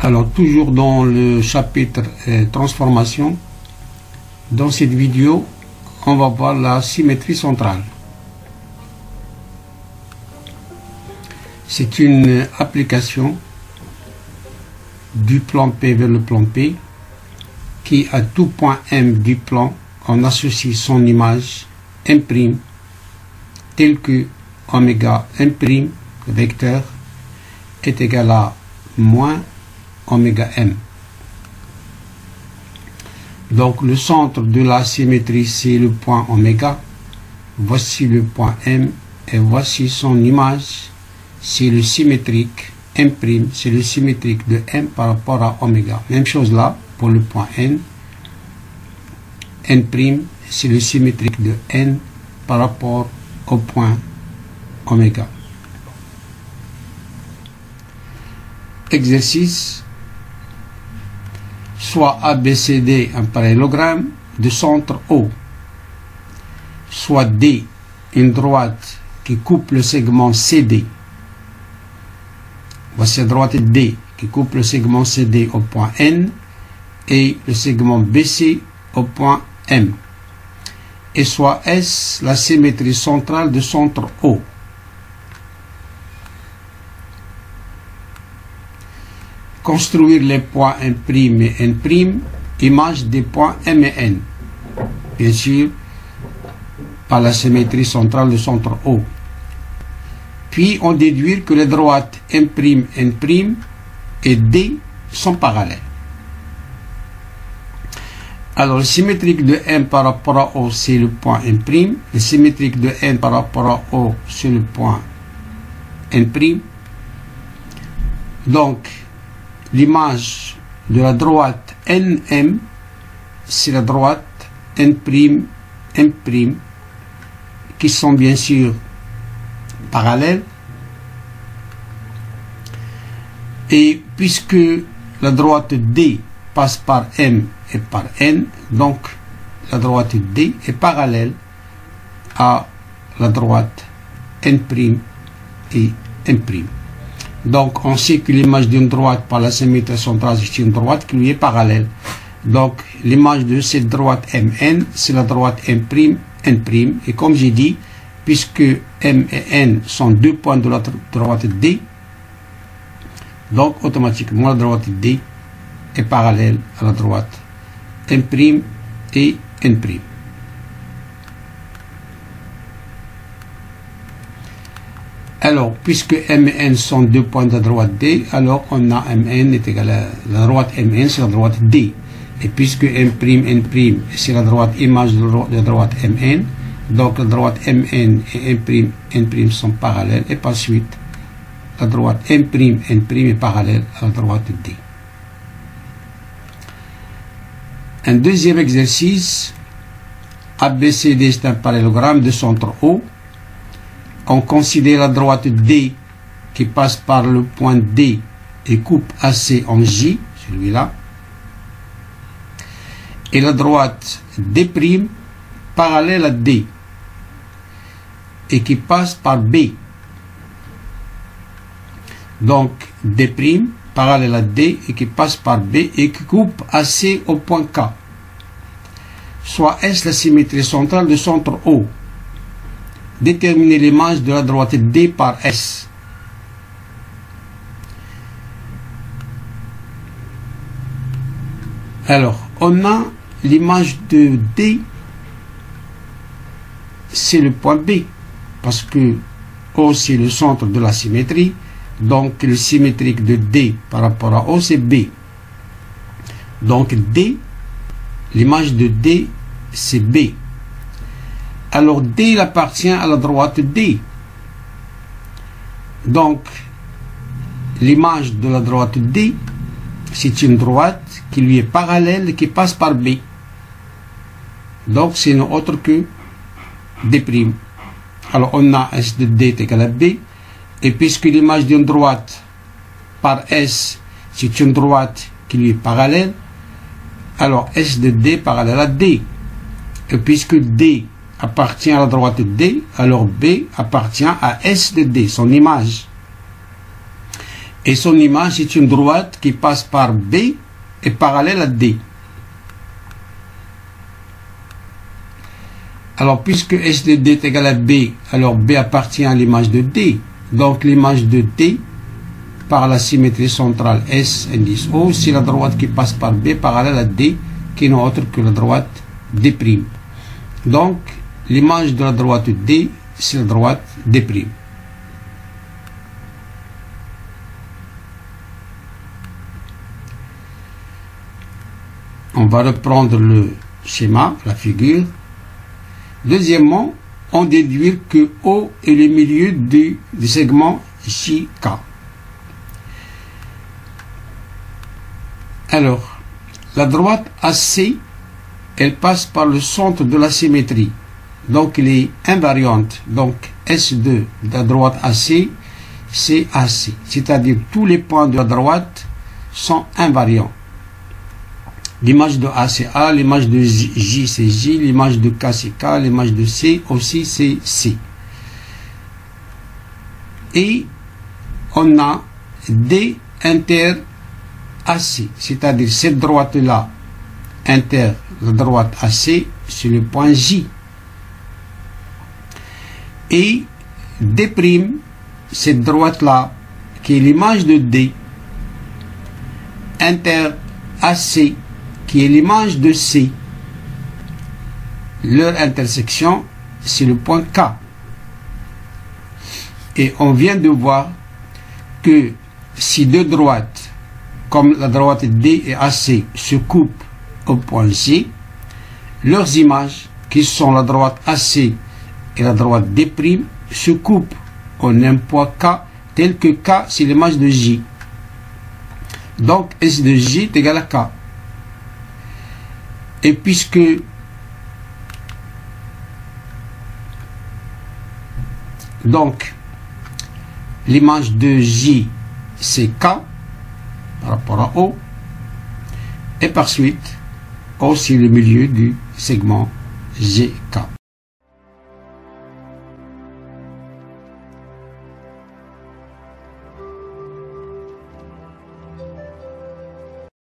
Alors toujours dans le chapitre transformation, dans cette vidéo on va voir la symétrie centrale. C'est une application du plan P vers le plan P qui à tout point M du plan on associe son image M' tel que oméga M' vecteur est égal à moins oméga M. Donc le centre de la symétrie c'est le point oméga. Voici le point M et voici son image. C'est le symétrique M', c'est le symétrique de M par rapport à oméga. Même chose là pour le point N. N', c'est le symétrique de N par rapport au point oméga. Exercice. Soit ABCD un parallélogramme de centre O, soit D une droite qui coupe le segment CD. Voici la droite D qui coupe le segment CD au point N et le segment BC au point M. Et soit S la symétrie centrale de centre O. Construire les points M' et N', image des points M et N. Bien sûr, par la symétrie centrale de centre O. Puis on déduit que les droites M', N' et D sont parallèles. Alors le symétrique de M par rapport à O c'est le point M', le symétrique de N par rapport à O c'est le point N'. Donc l'image de la droite NM c'est la droite N', M', qui sont bien sûr parallèles. Et puisque la droite D passe par M et par N, donc la droite D est parallèle à la droite N' et M'. Donc on sait que l'image d'une droite par la symétrie centrale c'est une droite qui lui est parallèle. Donc l'image de cette droite MN c'est la droite M', N'. Et comme j'ai dit, puisque M et N sont deux points de la droite D, donc automatiquement la droite D est parallèle à la droite M' et N'. Alors, puisque M et N sont deux points de la droite D, alors on a Mn est égal à la droite Mn, c'est la droite D. Et puisque M', N' c'est la droite image de la droite Mn, donc la droite Mn et M', N' sont parallèles, et par suite, la droite M', N' est parallèle à la droite D. Un deuxième exercice, ABCD c'est un parallélogramme de centre O. On considère la droite D qui passe par le point D et coupe AC en J, celui-là, et la droite D' parallèle à D et qui passe par B. Donc D' parallèle à D et qui passe par B et qui coupe AC au point K. Soit S la symétrie centrale de centre O. Déterminer l'image de la droite D par S. Alors, on a l'image de D, c'est le point B, parce que O c'est le centre de la symétrie, donc le symétrique de D par rapport à O c'est B. Donc D, l'image de D c'est B. Alors D il appartient à la droite D. Donc l'image de la droite D, c'est une droite qui lui est parallèle, qui passe par B. Donc c'est une autre que D'. Alors on a S de D est égal à B. Et puisque l'image d'une droite par S, c'est une droite qui lui est parallèle, alors S de D parallèle à D. Et puisque D appartient à la droite D, alors B appartient à S de D, son image. Et son image, c'est une droite qui passe par B et parallèle à D. Alors, puisque S de D est égal à B, alors B appartient à l'image de D. Donc, l'image de D, par la symétrie centrale S indice O, c'est la droite qui passe par B parallèle à D, qui n'est autre que la droite D'. Donc, l'image de la droite D, c'est la droite D'. On va reprendre le schéma, la figure. Deuxièmement, on déduit que O est le milieu du segment JK. Alors, la droite AC, elle passe par le centre de la symétrie. Donc, elle est invariante. Donc, S2 de la droite AC, c'est AC. C'est-à-dire tous les points de la droite sont invariants. L'image de A, c'est A, l'image de J, c'est J, l'image de K, c'est K, l'image de C aussi, c'est C. Et on a D inter AC, c'est-à-dire cette droite-là, inter la droite AC, c'est le point J. Et D', cette droite-là, qui est l'image de D, inter AC, qui est l'image de C. Leur intersection, c'est le point K. Et on vient de voir que si deux droites, comme la droite D et AC, se coupent au point C, leurs images, qui sont la droite AC et la droite D', se coupent au même point K, tel que K, c'est l'image de J. Donc, S de J est égal à K. Et puisque donc l'image de J c'est K par rapport à O, et par suite O c'est le milieu du segment GK.